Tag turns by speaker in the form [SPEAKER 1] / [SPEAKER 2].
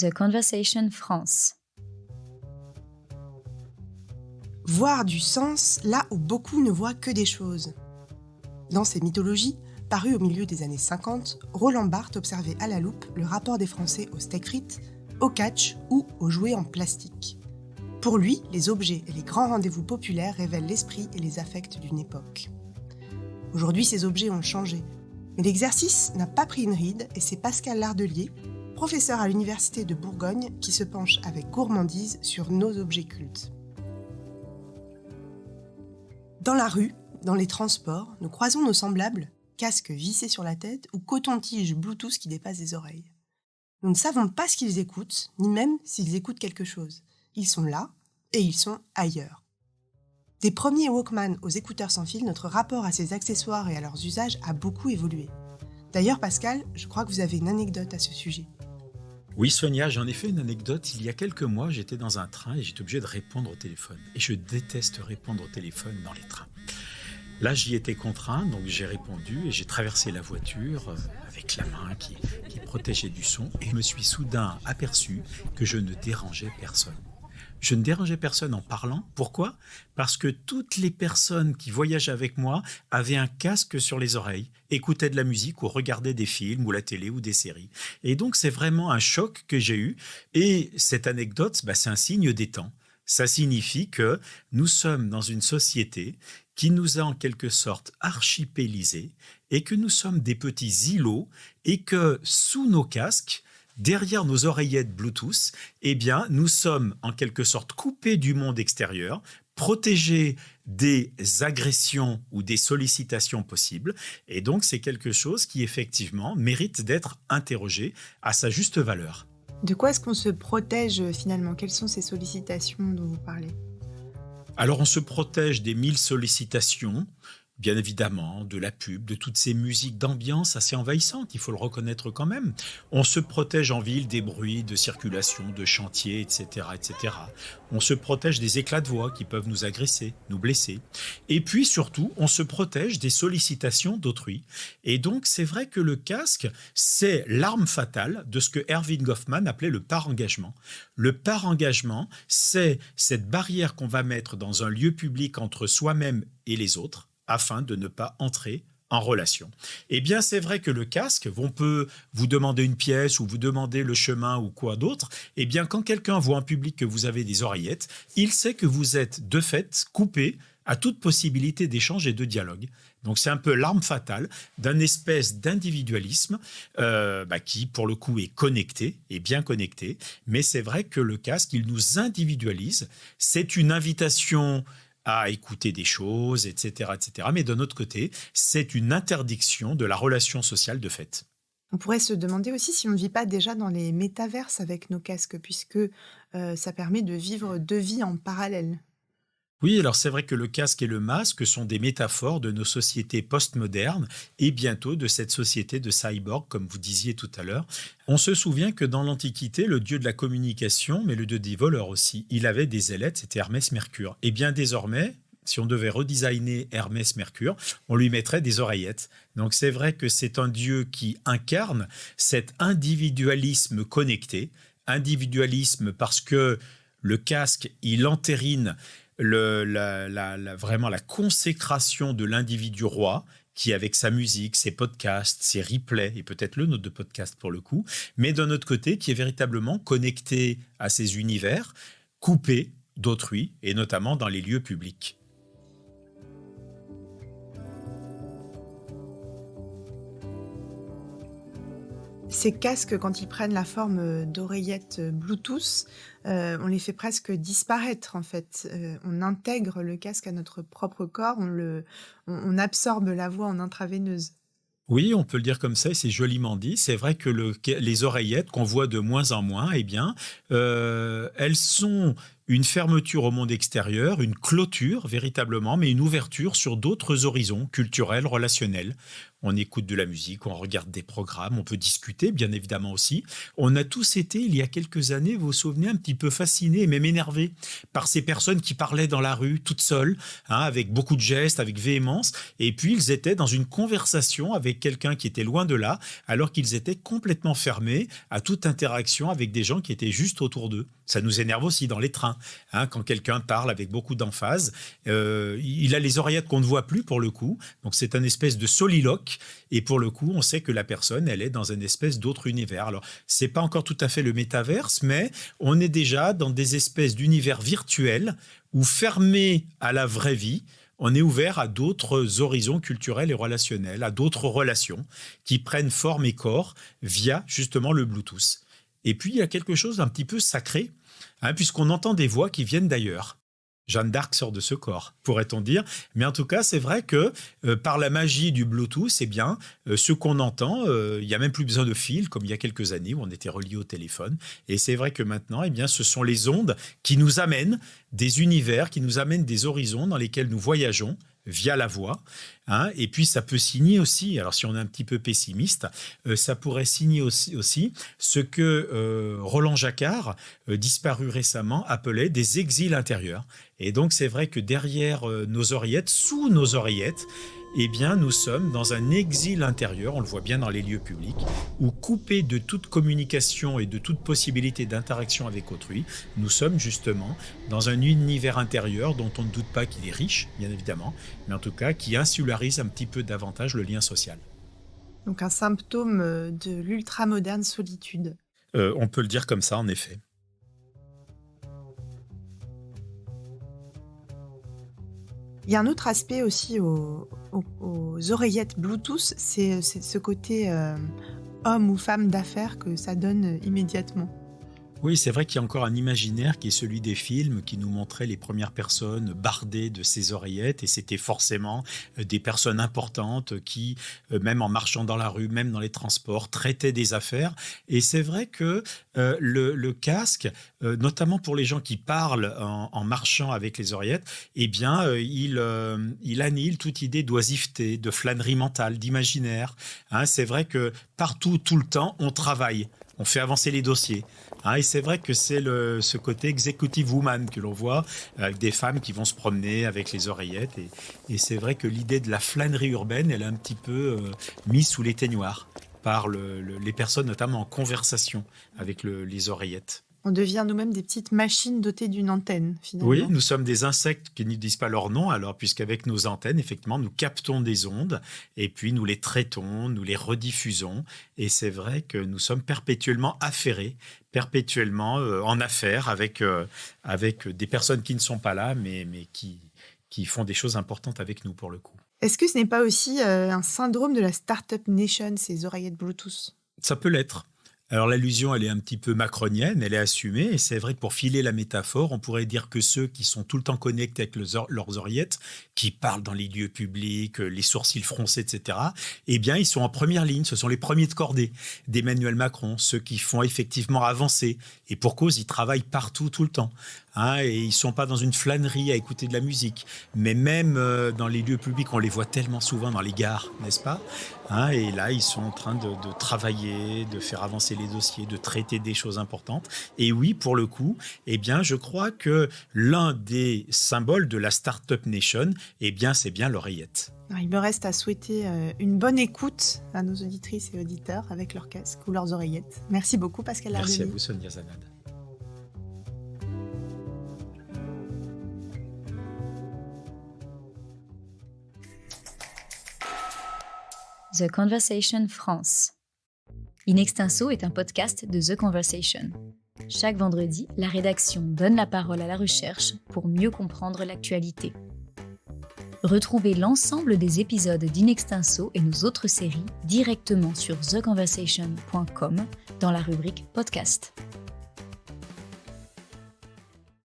[SPEAKER 1] The Conversation France.
[SPEAKER 2] Voir du sens là où beaucoup ne voient que des choses. Dans ses mythologies, parues au milieu des années 50, Roland Barthes observait à la loupe le rapport des Français aux steak frites, au catch ou aux jouets en plastique. Pour lui, les objets et les grands rendez-vous populaires révèlent l'esprit et les affects d'une époque. Aujourd'hui, ces objets ont changé. Mais l'exercice n'a pas pris une ride et c'est Pascal Lardelier, professeur à l'Université de Bourgogne, qui se penche avec gourmandise sur nos objets cultes. Dans la rue, dans les transports, nous croisons nos semblables, casques vissés sur la tête ou coton-tige Bluetooth qui dépassent les oreilles. Nous ne savons pas ce qu'ils écoutent, ni même s'ils écoutent quelque chose. Ils sont là et ils sont ailleurs. Des premiers Walkman aux écouteurs sans fil, notre rapport à ces accessoires et à leurs usages a beaucoup évolué. D'ailleurs, Pascal, je crois que vous avez une anecdote à ce sujet.
[SPEAKER 3] Oui, Sonia, j'en ai fait une anecdote. Il y a quelques mois, j'étais dans un train et j'étais obligé de répondre au téléphone. Et je déteste répondre au téléphone dans les trains. Là, j'y étais contraint, donc j'ai répondu et j'ai traversé la voiture avec la main qui protégeait du son et je me suis soudain aperçu que je ne dérangeais personne. Je ne dérangeais personne en parlant. Pourquoi ? Parce que toutes les personnes qui voyageaient avec moi avaient un casque sur les oreilles, écoutaient de la musique ou regardaient des films ou la télé ou des séries. Et donc, c'est vraiment un choc que j'ai eu. Et cette anecdote, c'est un signe des temps. Ça signifie que nous sommes dans une société qui nous a en quelque sorte archipélisés et que nous sommes des petits îlots et que sous nos casques, derrière nos oreillettes Bluetooth, nous sommes en quelque sorte coupés du monde extérieur, protégés des agressions ou des sollicitations possibles. Et donc, c'est quelque chose qui, effectivement, mérite d'être interrogé à sa juste valeur.
[SPEAKER 2] De quoi est-ce qu'on se protège finalement ? Quelles sont ces sollicitations dont vous parlez ?
[SPEAKER 3] Alors, on se protège des 1000 sollicitations, bien évidemment, de la pub, de toutes ces musiques d'ambiance assez envahissantes, il faut le reconnaître quand même. On se protège en ville des bruits de circulation, de chantier, etc., etc. On se protège des éclats de voix qui peuvent nous agresser, nous blesser. Et puis surtout, on se protège des sollicitations d'autrui. Et donc, c'est vrai que le casque, c'est l'arme fatale de ce que Erving Goffman appelait le par-engagement. Le par-engagement, c'est cette barrière qu'on va mettre dans un lieu public entre soi-même et les autres, afin de ne pas entrer en relation. Eh bien, c'est vrai que le casque, on peut vous demander une pièce ou vous demander le chemin ou quoi d'autre. Eh bien, quand quelqu'un voit en public que vous avez des oreillettes, il sait que vous êtes de fait coupé à toute possibilité d'échange et de dialogue. Donc, c'est un peu l'arme fatale d'un espèce d'individualisme qui, pour le coup, est connecté, est bien connecté. Mais c'est vrai que le casque, il nous individualise. C'est une invitation à écouter des choses, etc., etc. Mais d'un autre côté, c'est une interdiction de la relation sociale de fait.
[SPEAKER 2] On pourrait se demander aussi si on ne vit pas déjà dans les métaverses avec nos casques, puisque ça permet de vivre deux vies en parallèle.
[SPEAKER 3] Oui, alors c'est vrai que le casque et le masque sont des métaphores de nos sociétés postmodernes et bientôt de cette société de cyborg, comme vous disiez tout à l'heure. On se souvient que dans l'Antiquité, le dieu de la communication, mais le dieu des voleurs aussi, il avait des ailettes, c'était Hermès Mercure. Et bien désormais, si on devait redesigner Hermès Mercure, on lui mettrait des oreillettes. Donc c'est vrai que c'est un dieu qui incarne cet individualisme connecté, individualisme parce que le casque, il entérine vraiment la consécration de l'individu roi qui, avec sa musique, ses podcasts, ses replays, et peut-être le nôtre de podcast pour le coup, mais d'un autre côté, qui est véritablement connecté à ses univers, coupé d'autrui, et notamment dans les lieux publics.
[SPEAKER 2] Ces casques, quand ils prennent la forme d'oreillettes Bluetooth, on les fait presque disparaître en fait. On intègre le casque à notre propre corps, on absorbe la voix en intraveineuse.
[SPEAKER 3] Oui, on peut le dire comme ça, et c'est joliment dit. C'est vrai que les oreillettes qu'on voit de moins en moins, elles sont une fermeture au monde extérieur, une clôture véritablement, mais une ouverture sur d'autres horizons culturels, relationnels. On écoute de la musique, on regarde des programmes, on peut discuter bien évidemment aussi. On a tous été, il y a quelques années, vous vous souvenez, un petit peu fascinés et même énervés par ces personnes qui parlaient dans la rue toutes seules, avec beaucoup de gestes, avec véhémence, et puis ils étaient dans une conversation avec quelqu'un qui était loin de là, alors qu'ils étaient complètement fermés à toute interaction avec des gens qui étaient juste autour d'eux. Ça nous énerve aussi dans les trains, quand quelqu'un parle avec beaucoup d'emphase. Il a les oreillettes qu'on ne voit plus pour le coup, donc c'est un espèce de soliloque. Et pour le coup, on sait que la personne, elle est dans une espèce d'autre univers. Alors, c'est pas encore tout à fait le métaverse, mais on est déjà dans des espèces d'univers virtuels où, fermés à la vraie vie, on est ouvert à d'autres horizons culturels et relationnels, à d'autres relations qui prennent forme et corps via justement le Bluetooth. Et puis, il y a quelque chose d'un petit peu sacré, puisqu'on entend des voix qui viennent d'ailleurs. Jeanne d'Arc sort de ce corps, pourrait-on dire. Mais en tout cas, c'est vrai que par la magie du Bluetooth, ce qu'on entend, il n'y a même plus besoin de fil, comme il y a quelques années où on était relié au téléphone. Et c'est vrai que maintenant, ce sont les ondes qui nous amènent des univers, qui nous amènent des horizons dans lesquels nous voyageons via la voix. Et puis, ça peut signer aussi, alors si on est un petit peu pessimiste, ça pourrait signer aussi ce que Roland Jacquard, disparu récemment, appelait des exils intérieurs. Et donc, c'est vrai que derrière nos oreillettes, sous nos oreillettes, nous sommes dans un exil intérieur, on le voit bien dans les lieux publics, où coupés de toute communication et de toute possibilité d'interaction avec autrui, nous sommes justement dans un univers intérieur dont on ne doute pas qu'il est riche, bien évidemment, mais en tout cas qui insularise un petit peu davantage le lien social.
[SPEAKER 2] Donc un symptôme de l'ultramoderne solitude.
[SPEAKER 3] On peut le dire comme ça, en effet.
[SPEAKER 2] Il y a un autre aspect aussi aux oreillettes Bluetooth, c'est ce côté homme ou femme d'affaires que ça donne immédiatement.
[SPEAKER 3] Oui, c'est vrai qu'il y a encore un imaginaire qui est celui des films qui nous montraient les premières personnes bardées de ces oreillettes, et c'était forcément des personnes importantes qui, même en marchant dans la rue, même dans les transports, traitaient des affaires. Et c'est vrai que le casque, notamment pour les gens qui parlent en marchant avec les oreillettes, il annihile toute idée d'oisiveté, de flânerie mentale, d'imaginaire. C'est vrai que partout, tout le temps, on travaille. On fait avancer les dossiers. Et c'est vrai que c'est ce côté executive woman que l'on voit, avec des femmes qui vont se promener avec les oreillettes. Et c'est vrai que l'idée de la flânerie urbaine, elle est un petit peu mise sous l'éteignoir par les personnes, notamment en conversation avec les oreillettes.
[SPEAKER 2] On devient nous-mêmes des petites machines dotées d'une antenne, finalement.
[SPEAKER 3] Oui, nous sommes des insectes qui ne disent pas leur nom, alors puisqu'avec nos antennes, effectivement, nous captons des ondes et puis nous les traitons, nous les rediffusons. Et c'est vrai que nous sommes perpétuellement affairés, perpétuellement en affaires avec des personnes qui ne sont pas là, mais qui font des choses importantes avec nous pour le coup.
[SPEAKER 2] Est-ce que ce n'est pas aussi un syndrome de la Startup Nation, ces oreillettes Bluetooth ?
[SPEAKER 3] Ça peut l'être. Alors l'allusion, elle est un petit peu macronienne, elle est assumée, et c'est vrai que pour filer la métaphore, on pourrait dire que ceux qui sont tout le temps connectés avec leurs oreillettes, qui parlent dans les lieux publics, les sourcils froncés, etc., ils sont en première ligne, ce sont les premiers de cordée d'Emmanuel Macron, ceux qui font effectivement avancer, et pour cause, ils travaillent partout, tout le temps. Et ils ne sont pas dans une flânerie à écouter de la musique, mais même dans les lieux publics, on les voit tellement souvent dans les gares, n'est-ce pas ? Et là, ils sont en train de travailler, de faire avancer les dossiers, de traiter des choses importantes. Et oui, pour le coup, je crois que l'un des symboles de la Startup Nation, c'est bien l'oreillette.
[SPEAKER 2] Alors, il me reste à souhaiter une bonne écoute à nos auditrices et auditeurs avec leurs casques ou leurs oreillettes. Merci beaucoup, Pascal Lardemi.
[SPEAKER 3] Merci à vous, Sonia Zanad.
[SPEAKER 1] The Conversation France. In Extenso est un podcast de The Conversation. Chaque vendredi, la rédaction donne la parole à la recherche pour mieux comprendre l'actualité. Retrouvez l'ensemble des épisodes d'In Extenso et nos autres séries directement sur theconversation.com dans la rubrique podcast.